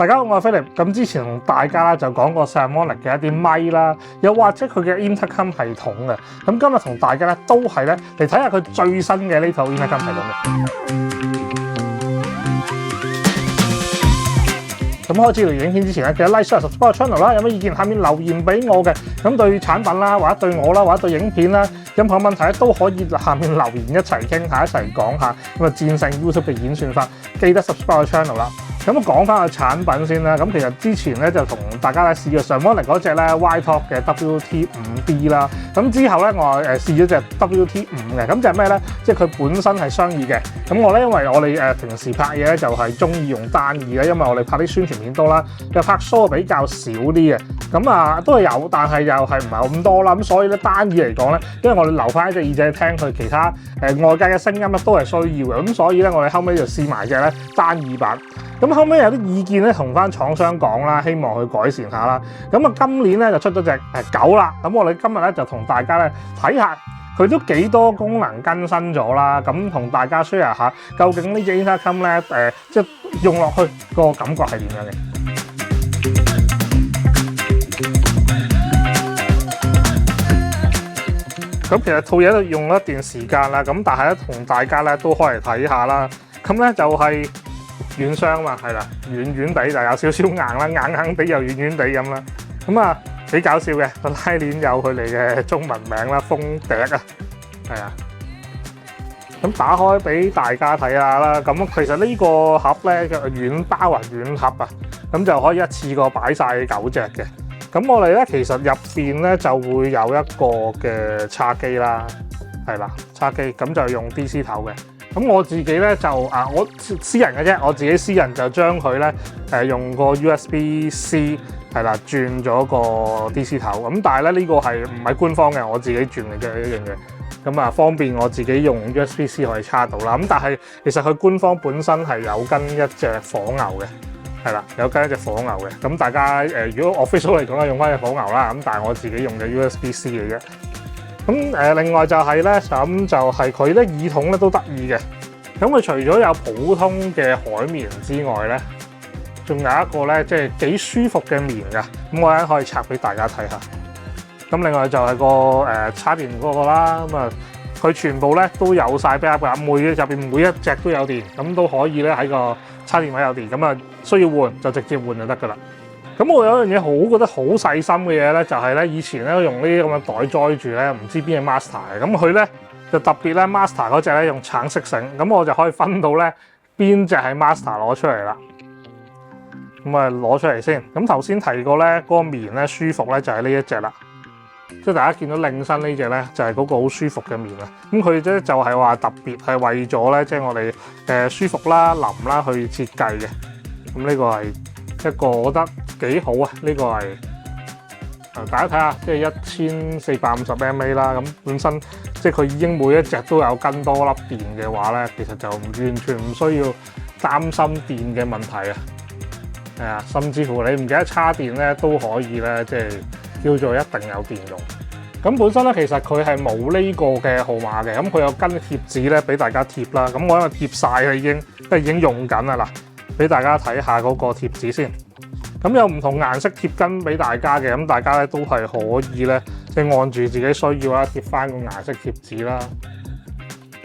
大家好，我係 Philip。咁之前同大家就講過 Saramonic 嘅一啲咪啦，又或者佢嘅 Intercom 系統嘅。咁今日同大家咧都係咧嚟睇下佢最新嘅呢套 Intercom 系統嘅。咁開始條影片之前咧，記得 like、share、subscribe 個 channel 啦。有咩意見下面留言俾我嘅。咁對產品啦，或者對我啦，或者對影片啦，任何問題咧都可以下面留言一齊傾下，一齊講下。咁啊戰勝 YouTube 嘅演算法，記得 subscribe 個 channel 啦。咁講翻個產品先啦。咁其實之前咧就同大家咧試過 Saramonic 嗰隻咧 Y-Talk 嘅 WT5B 啦。咁之後咧我試咗隻 WT5嘅。咁就係咩咧？即係佢本身係雙耳嘅。咁我咧因為我哋平時拍嘢咧就係中意用單耳嘅，因為我哋拍啲宣傳片多啦，又拍 show 比較少啲嘅。咁都係有，但係又係唔係咁多啦。咁所以咧單耳嚟講咧，因為我哋留翻一隻耳仔聽佢其他外界嘅聲音咧都係需要嘅。咁所以咧我哋後尾就試埋隻咧單耳版。咁後尾有啲意見咧，同翻廠商講啦，希望去改善下啦。咁今年咧就出咗隻9啦。咁我哋今日咧就同大家咧睇下佢都幾多功能更新咗啦。咁同大家 share 下，究竟呢隻 Intercom 咧即係用落去個感覺係點樣嘅？咁其實套嘢都用咗一段時間啦。咁但係咧同大家咧都開嚟睇下啦。咁咧就係軟箱嘛，係啦，軟軟地就有少少硬啦，硬地又軟軟地咁啦。咁幾搞笑嘅，個拉鏈有佢哋嘅中文名啦，風笛啊，係啊。咁打開俾大家睇下啦。咁其實呢個盒咧嘅軟包軟盒啊，咁就可以一次過擺晒9隻嘅。咁我哋咧其實入邊咧就會有一個嘅叉機啦，係啦，叉機咁就用 DC 頭嘅。咁我自己咧就我私人嘅啫，我自己私人就將佢咧用個 USB-C 係啦轉咗個 DC 頭。咁但係咧呢個係唔係官方嘅，我自己轉嘅啫呢樣嘢。咁方便我自己用 USB-C 可以插到啦。咁但係其實佢官方本身係有跟一隻火牛嘅，係啦，有跟一隻火牛嘅。咁大家如果 official 嚟講咧，用翻隻火牛啦。咁但係我自己用嘅 USB-C 嘅啫。咁另外就係咧，咁就係佢咧耳筒咧都得意嘅。咁佢除咗有普通嘅海綿之外咧，仲有一個咧即係幾舒服嘅棉㗎。咁我咧可以拆俾大家睇下。咁另外就係個插電嗰個啦。佢全部咧都有晒 backup 㗎，入邊每一隻都有電，咁都可以咧喺個插電位有電。咁需要換就直接換就得㗎啦。咁我有一樣嘢覺得好細心嘅嘢咧，就係咧以前咧用呢啲咁嘅袋載住咧，唔知邊係 Master 嘅。咁佢咧就特別咧 Master 嗰隻咧用橙色繩，咁我就可以分到咧邊隻係 Master 攞出嚟啦。咁攞出嚟先。咁頭先提過咧嗰個棉咧舒服咧就係呢一隻啦，即係大家見到領身呢隻咧就係嗰個好舒服嘅棉啦。咁佢咧就係話特別係為咗咧即係我哋舒服啦、腍啦去設計嘅。咁呢個係一個我覺得幾好啊！呢個係大家睇下，即係1450 mAh 啦。咁本身即係佢已經每一隻都有跟多粒電嘅話咧，其實就完全唔需要擔心電嘅問題啊。係啊，甚至乎你唔記得叉電咧都可以咧，即係叫做一定有電用。咁本身咧其實佢係冇呢個嘅號碼嘅，咁佢有跟貼紙咧俾大家貼啦。咁我因為貼晒佢已經即係已經用緊啦嗱，俾大家睇下嗰個貼紙先。咁有唔同顏色貼巾俾大家嘅，咁大家咧都係可以咧，即係按住自己需要啦，貼翻個顏色貼紙啦。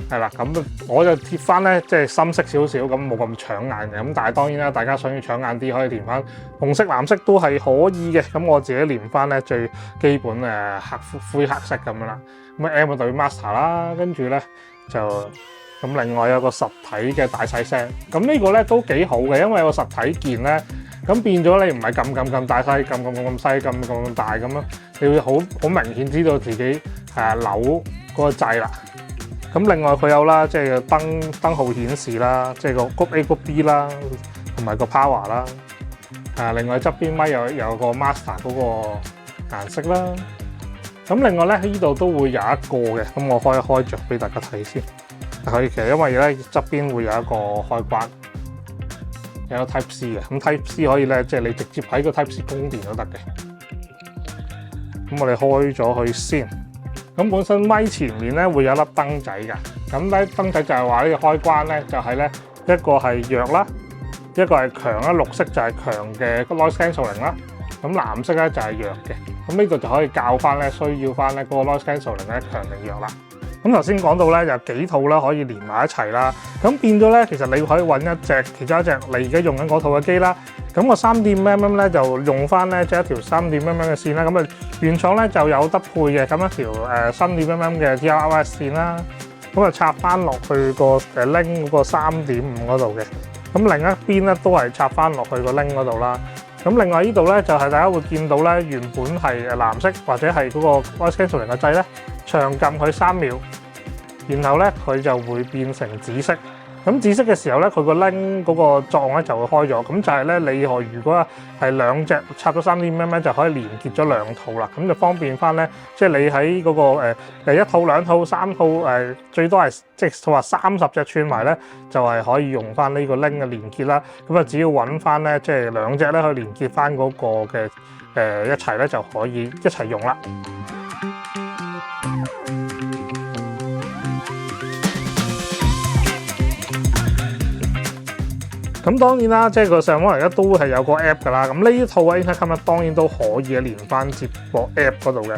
係啦，咁我就貼翻咧，即係深色少少，咁冇咁搶眼嘅。咁但係當然啦，大家想要搶眼啲，可以填翻紅色、藍色都係可以嘅。咁我自己連翻咧最基本灰黑色咁樣啦。咁 M 就對 Master 啦，跟住咧就咁另外有個實體嘅大細聲。咁呢個咧都幾好嘅，因為有個實體鍵咧。咁變咗你唔係撳大細，撳細，撳大咁樣，你會好明顯知道自己扭嗰個掣啦。咁另外佢有啦，即係燈號顯示啦，即係個谷 A 谷 B 啦，同埋個 power 啦。另外側邊咪有個 Master 嗰個顏色啦。咁另外咧喺呢度都會有一個嘅，咁我開着俾大家睇先。可以其實因為咧側邊會有一個開關。有個 Type C 嘅，咁 Type C 可以咧，即係你直接喺個 Type C 供電都得嘅。咁我哋開咗佢先。咁本身咪前面咧會有一粒燈仔嘅，咁咧燈仔就係話呢個開關咧就係咧一個係弱啦，一個係強啦，綠色就係強嘅 noise cancelling 啦，咁藍色咧就係弱嘅。咁呢度就可以校翻咧，需要翻咧嗰個 noise cancelling 咧強定弱啦。咁頭先講到咧有幾套啦，可以連埋一齊啦。咁變咗咧，其實你可以揾其中一隻你而家用緊嗰套嘅機啦。咁個3.5mm咧就用翻咧即係一條3.5mm嘅線啦。咁啊原廠咧就有得配嘅，咁一條3.5mm嘅 DRS 線啦。咁啊插翻落去個link 嗰個3.5嗰度嘅。咁另一邊咧都係插翻落去個 link 嗰度啦。咁另外呢度咧就係大家會見到咧，原本係藍色或者係嗰個 noise cancelling嘅掣咧，長撳佢3秒，然後咧佢就會變成紫色。咁紫色嘅時候咧，佢個 link 嗰個作用咧就會開咗。咁就係咧，你如果係兩隻插咗3.5mm就可以連結咗兩套啦。咁就方便翻咧，即係你喺嗰個1套、2套、3套最多係即係話30隻串埋咧，就係可以用翻呢個 link 嘅連結啦。咁啊，只要揾翻咧，即係兩隻咧去連結翻嗰個嘅一齊咧，就可以一齊用啦。咁當然啦，即係個上網而家都係有個 app 㗎啦。咁呢一套嘅 intercom 咧，當然都可以連翻接個 app 嗰度嘅。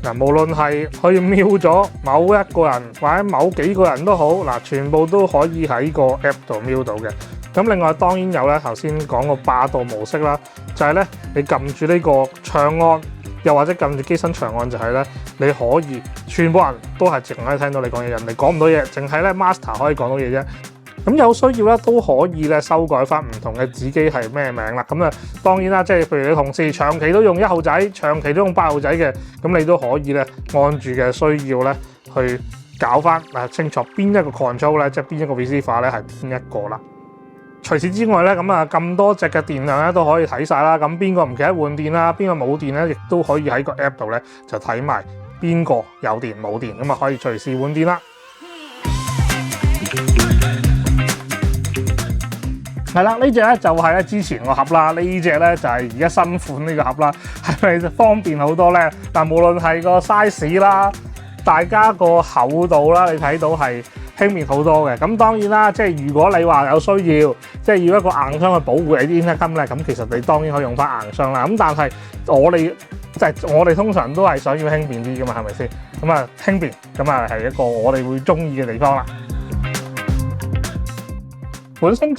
嗱，無論係可以瞄咗某一個人或者某幾個人都好，嗱，全部都可以喺個 app 度瞄到嘅。咁另外當然有咧，頭先講個霸道模式啦，就係咧你撳住呢個長按，又或者撳住機身長按，就係咧你可以全部人都係淨可以聽到你講嘢，人哋講唔到嘢，淨係咧 master 可以講到嘢啫。咁有需要咧都可以咧修改翻唔同嘅子機係咩名啦。咁啊當然啦，即係譬如你同事長期都用1號仔，長期都用8號仔嘅，咁你都可以咧按住嘅需要咧去搞翻清楚邊一個 control 咧，即係邊一個 receiver 咧係邊一個啦。除此之外咧，咁多隻嘅電量咧都可以睇晒啦。咁邊個唔記得換電啦，邊個冇電咧，亦都可以喺個 app 度咧就睇埋邊個有電冇電，咁啊可以隨時換電啦。係啦，呢隻咧就係咧之前個盒啦，呢隻咧就係而家新款呢個盒啦，係咪方便好多咧？但無論係個 size 啦，大家個厚度啦，你睇到係輕便好多嘅。咁當然啦，即係如果你話有需要，即係要一個硬箱去保護你啲 intercom 咧，咁其實你當然可以用翻硬箱啦。咁但係我哋通常都係想要輕便啲噶嘛，係咪先？咁啊輕便，咁啊係一個我哋會中意嘅地方啦。本身9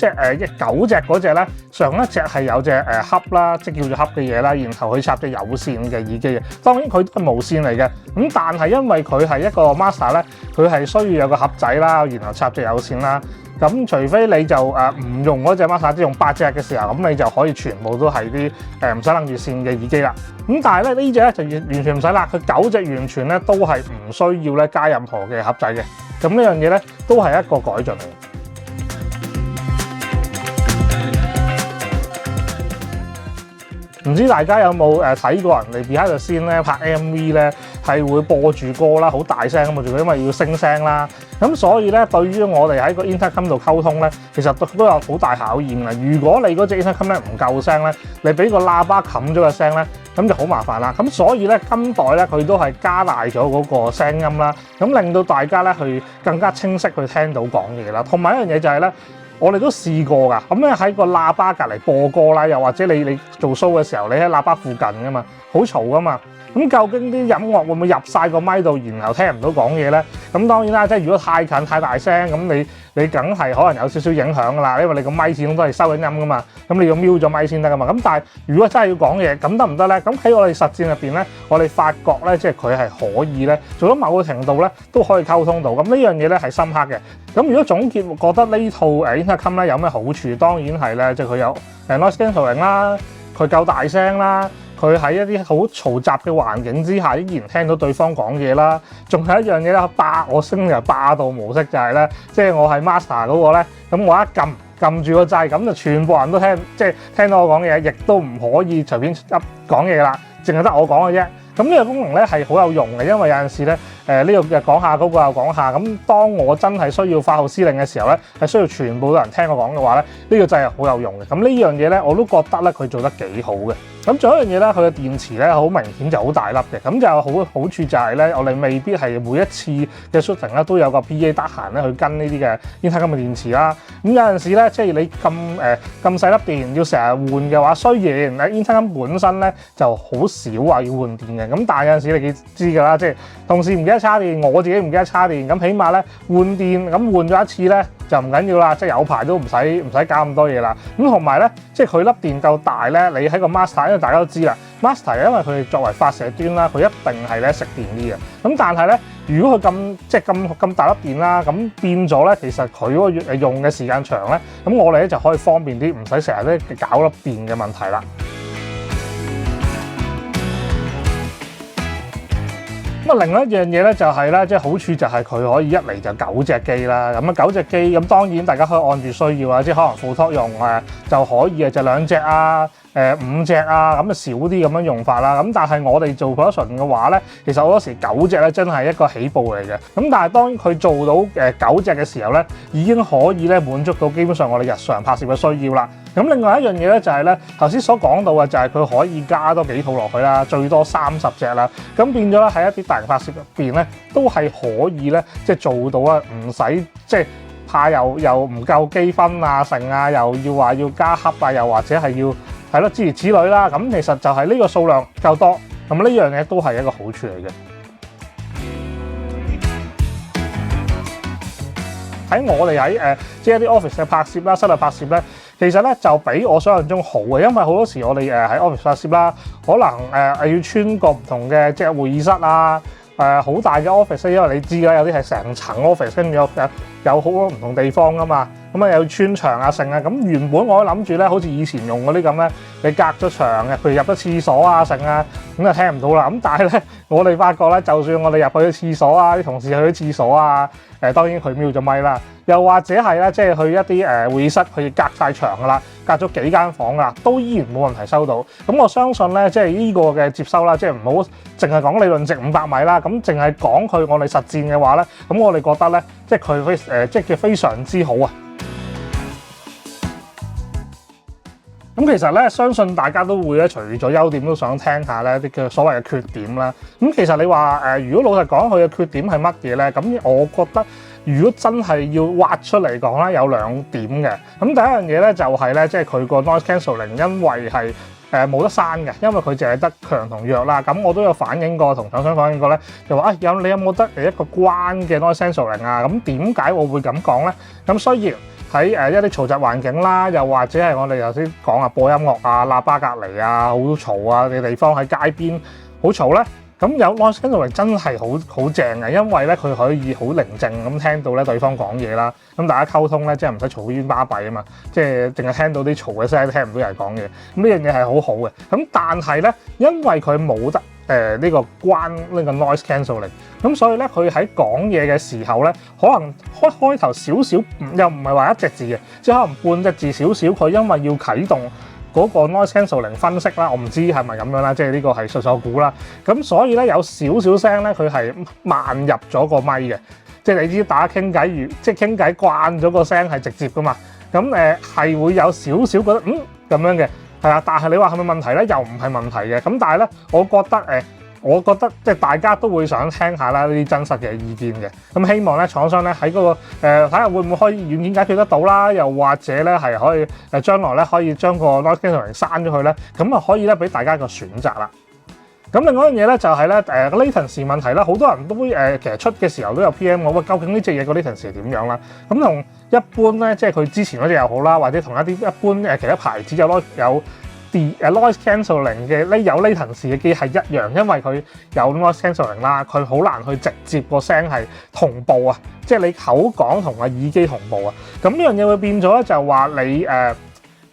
隻嗰隻咧，上一隻係有隻盒啦，即叫做盒嘅嘢啦，然後佢插隻有線嘅耳機嘅。當然佢都係無線嚟嘅，咁但係因為佢係一個 master 咧，佢係需要有個盒仔啦，然後插隻有線啦。咁除非你就唔用嗰隻 master，即係用8隻嘅時候，咁你就可以全部都係啲唔使楞住線嘅耳機啦。咁但係咧呢隻咧就完全唔使啦，佢9隻完全咧都係唔需要咧加任何嘅盒仔嘅。咁呢樣嘢咧都係一個改進嚟。唔知大家有冇睇過人哋 behind the scene 咧拍 MV 咧係會播住歌啦，好大聲咁播住歌，因為要升聲啦。咁所以咧，對於我哋喺個 intercom 度溝通咧，其實都有好大考驗嘅。如果你嗰隻 intercom 咧唔夠聲咧，你俾個喇叭冚咗個聲咧，咁就好麻煩啦。咁所以咧，今代咧佢都係加大咗嗰個聲音啦，咁令到大家咧去更加清晰去聽到講嘢啦。同埋一樣嘢就係咧。我哋都試過㗎，咁咧喺個喇叭隔離播歌啦，又或者你做 show 嘅時候，你喺喇叭附近㗎嘛，好嘈㗎嘛。咁究竟啲音樂會唔會入晒個咪度，然後聽唔到講嘢咧？咁當然啦，即係如果太近太大聲，咁你梗係可能有少少影響㗎啦，因為你個咪始終都係收緊音㗎嘛。咁你要瞄咗咪先得㗎嘛。咁但係如果真係要講嘢，咁得唔得咧？咁喺我哋實戰入邊咧，我哋發覺咧，即係佢係可以咧，做到某個程度咧，都可以溝通到。咁呢樣嘢咧係深刻嘅。咁如果總結覺得呢套intercom 咧有咩好處，當然係咧，即係佢有noise cancelling啦，佢夠大聲啦。佢喺一啲好嘈雜嘅環境之下，依然聽到對方講嘢啦。仲有一樣嘢咧，我升入霸道模式就係咧，即係我係 master 嗰個咧，咁我一撳住個掣，咁就全部人都聽到我講嘢，亦都唔可以隨便講嘢啦，淨係得我講嘅啫。咁呢個功能咧係好有用嘅，因為有陣時咧，呢個又講下，嗰個又講下。咁當我真係需要發號施令嘅時候咧，係需要全部都人聽我講嘅話咧，呢個掣係好有用嘅。咁呢樣嘢咧，我都覺得咧佢做得幾好嘅。咁仲有一樣嘢咧，佢嘅電池咧好明顯就好大粒嘅，咁就有好處就係咧，我哋未必係每一次嘅 shooting 咧都有個 PA 得閒咧去跟呢啲嘅 Intercam 嘅電池啦。咁有陣時咧，即係你咁細粒電要成日換嘅話，雖然咧 Intercam 本身咧就好少話要換電嘅，咁但係有陣時你知㗎啦，即係同事唔記得叉電，我自己唔記得叉電，咁起碼咧換電咁換咗一次咧就唔緊要啦，即係有排都唔使搞咁多嘢啦。咁同埋咧，即係佢粒電夠大咧，你喺個 Master， 因為大家都知啦 ，Master 因為佢作為發射端啦，佢一定係咧食電啲嘅。咁但係咧，如果佢咁大粒電啦，咁變咗咧，其實佢嗰個用嘅時間長咧，咁我哋咧就可以方便啲，唔使成日咧搞粒電嘅問題啦。咁啊，另外一樣嘢咧就係咧，即係好處就係佢可以一嚟就9隻機啦。咁啊9隻機，咁當然大家可以按住需要啊，即係可能 full top 用就可以就2隻啊。5隻啊，咁啊少啲咁樣用法啦。咁但係我哋做 production 嘅話咧，其實好多時9隻咧真係一個起步嚟嘅。咁但係當佢做到9隻嘅時候咧，已經可以咧滿足到基本上我哋日常拍攝嘅需要啦。咁另外一樣嘢咧就係咧頭先所講到嘅就係佢可以加多幾套落去啦，最多30隻啦。咁變咗咧喺一啲大型拍攝入邊咧，都係可以咧即係做到啊，唔使即係怕又唔夠機分啊成啊，又要話要加盒啊，又或者係要係咯諸如此類啦。咁其實就係呢個數量夠多，咁呢樣嘢都係一個好處嚟嘅。喺我哋喺即係一啲 office 嘅拍攝啦、室內拍攝咧，其實咧就比我想象中好嘅，因為好多時我哋喺 office 拍攝啦，可能要穿過唔同嘅即係會議室啊。好大嘅 office， 因為你知啦，有啲係成層 office， 跟住有好多唔同地方噶嘛，咁又要穿牆啊成啊，咁原本我諗住咧，好似以前用嗰啲咁咧，你隔咗牆嘅，譬如入咗廁所啊成啊，咁就聽唔到啦。咁但係咧，我哋發覺咧，就算我哋入去廁所啊，啲同事去咗廁所啊，當然佢瞄咗咪啦，又或者係咧，即係去一啲會議室，佢隔晒牆噶啦，隔咗幾間房噶啦，都依然冇問題收到。咁我相信咧，即係呢個嘅接收啦，即係唔好淨係講理論值500米啦，咁淨係講佢我哋實戰嘅話咧，咁我哋覺得咧，即係佢即係非常之好啊！咁其實咧，相信大家都會咧，除咗優點都想聽下咧啲嘅所謂嘅缺點啦。咁其實你話如果老實講佢嘅缺點係乜嘢咧？咁我覺得如果真係要挖出嚟講咧，有2點嘅。咁第一樣嘢咧就係咧，即係佢個 noise cancelling，因為係冇得刪嘅，因為佢淨係得強同弱啦。咁我都有反映過，同廠商反映過咧，就話你有冇得一個關嘅 noise cancelling啊？咁點解我會咁講咧？咁雖然喺一啲嘈雜環境啦，又或者係我哋頭先講播音樂啊、喇叭隔離啊、好嘈啊嘅地方，喺街邊好嘈咧，咁有 noise cancelling真係好正嘅，因為咧佢可以好寧靜咁聽到咧對方講嘢啦，咁大家溝通咧即係唔使嘈冤巴閉啊嘛，即係淨係聽到啲嘈嘅聲，聽唔到人講嘢，咁呢樣嘢係好好嘅。咁但係咧，因為佢冇得呢個關呢個 noise cancelling，咁所以咧佢喺講嘢嘅時候咧，可能開頭少少，又唔係話1隻字嘅，即係可能半隻字少少，佢因為要啟動嗰個 noise cancelling 分析啦，我唔知係咪咁樣啦，即係呢個係純屬估啦。咁所以咧有少少聲咧，佢係慢入咗個咪嘅，即係你知大家傾偈即係傾偈慣咗個聲係直接噶嘛，咁係會有少少覺得咁樣嘅。係啊，但係你話係咪問題咧？又唔係問題嘅。咁但係咧，我覺得即係大家都會想聽下啦呢啲真實嘅意見嘅。咁希望咧廠商咧喺嗰個睇下會唔會可以軟件解決得到啦，又或者咧係可以將來咧可以將個 noise cancelling 刪咗佢咧，咁啊可以咧俾大家一個選擇啦。咁另外一樣嘢咧就係咧latency 問題啦，好多人都其實出嘅時候都有 PM 我，究竟呢隻嘢個 latency 係點樣啦？咁同一般咧，即係佢之前嗰隻又好啦，或者同一啲一般其他牌子有 noise cancelling 嘅有 latency 嘅機係一樣，因為佢有 noise cancelling 啦，佢好難去直接個聲係同步啊，即係你口講同個耳機同步啊。咁呢樣嘢會變咗咧，就話你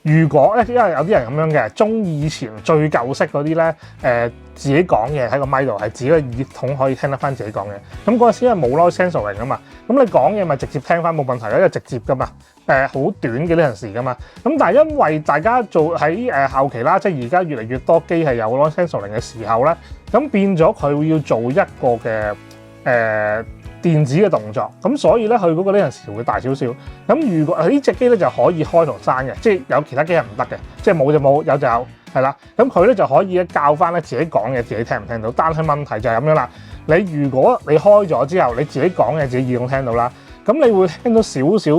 如果因為有啲人咁樣嘅，中意以前最舊式嗰啲咧，自己講嘢喺個咪度係自己個耳筒可以聽得翻自己講嘢。咁嗰陣時因為冇 noise cancelling 啊嘛，咁你講嘢咪直接聽翻冇問題，因為直接噶嘛，好短嘅呢陣時噶嘛。咁但係因為大家做喺後期啦，即係而家越嚟越多機係有 noise cancelling嘅時候咧，咁變咗佢會要做一個嘅電子嘅動作，咁所以咧佢嗰個呢陣時會大少少。咁如果呢隻機咧就可以開同閂嘅，即係有其他機係唔得嘅，即係冇就冇，有就有。係啦，咁佢咧就可以咧教翻咧自己講嘢自己聽唔聽到，但係問題就係咁樣啦。你如果你開咗之後，你自己講嘢自己耳筒聽到啦，咁你會聽到少少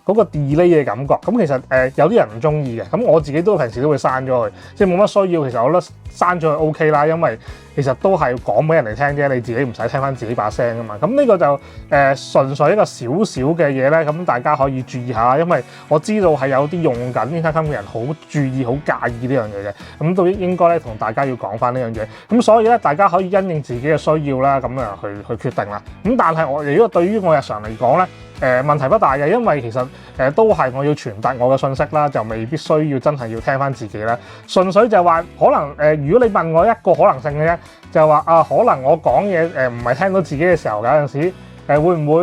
嗰個 delay 嘅感覺。咁其實有啲人唔中意嘅，咁我自己都平時都會刪咗佢，即係冇乜需要。其實我覺得刪咗佢 OK 啦，因為其實都係講俾人哋聽啫，你自己唔使聽翻自己把聲噶嘛。咁呢個就純粹一個少少嘅嘢咧，咁大家可以注意下，因為我知道係有啲用緊 Intercom 嘅人好注意、好介意呢樣嘢嘅，咁都應該咧同大家要講翻呢樣嘢。咁所以咧，大家可以因應自己嘅需要啦，咁啊去決定啦。咁但係如果對於我日常嚟講咧，問題不大嘅，因為其實都係我要傳達我嘅信息啦，就未必需要真係要聽翻自己啦。純粹就係話可能如果你問我一個可能性嘅啫，就係話可能我講嘢唔係聽到自己嘅時候，有陣時會唔會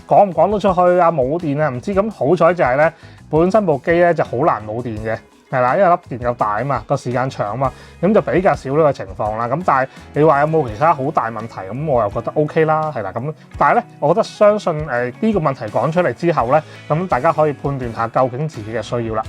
講唔講到出去啊？冇電啊？唔知。咁好彩就係咧，本身部機咧就好難冇電嘅。係啦，因為粒電夠大啊嘛，個時間長啊嘛，咁就比較少呢個情況啦。咁但係你話有冇其他好大問題？咁我又覺得 OK 啦，係啦。咁但係咧，我覺得相信呢個問題講出嚟之後咧，咁大家可以判斷下究竟自己嘅需要啦。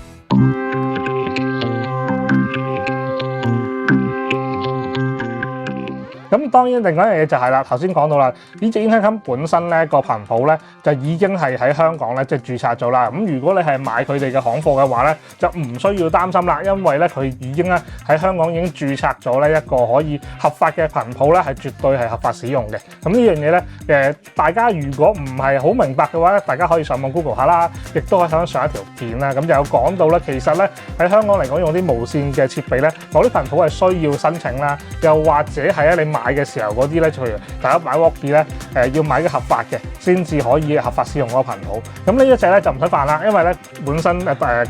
咁當然另外一樣嘢就係啦，頭先講到啦，呢隻 Intercom 本身咧個頻譜咧就已經係喺香港咧即係註冊咗啦。咁如果你係買佢哋嘅行貨嘅話咧，就唔需要擔心啦，因為咧佢已經咧喺香港已經註冊咗咧一個可以合法嘅頻譜咧，係絕對係合法使用嘅。咁呢樣嘢咧大家如果唔係好明白嘅話咧，大家可以上網 Google 下啦，亦都可以上一條片啦。咁就有講到咧，其實咧喺香港嚟講用啲無線嘅設備咧，某啲頻譜係需要申請啦，又或者係咧你買嘅時候嗰啲咧，譬如大家買 Walkie 咧，要買啲合法嘅，先至可以合法使用嗰個頻譜。咁呢一隻咧就唔使煩啦，因為咧本身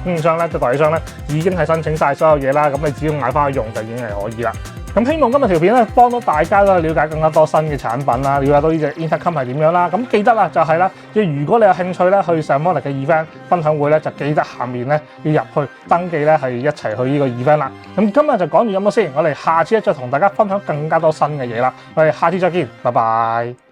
供應商咧、代理商咧已經係申請晒所有嘢啦，咁你只要買翻去用就已經係可以啦。咁希望今日條片咧幫到大家都了解更加多新嘅產品啦，了解到呢隻 Intercom 係點樣啦。咁記得啦，就係啦，如果你有興趣咧去上 Symantec 嘅 event 分享會咧，就記得下面咧要入去登記咧，係一齊去呢個 event 啦。咁今日就講住咁多先，我哋下次咧再同大家分享更加多新嘅嘢啦。我哋下次再見，拜拜。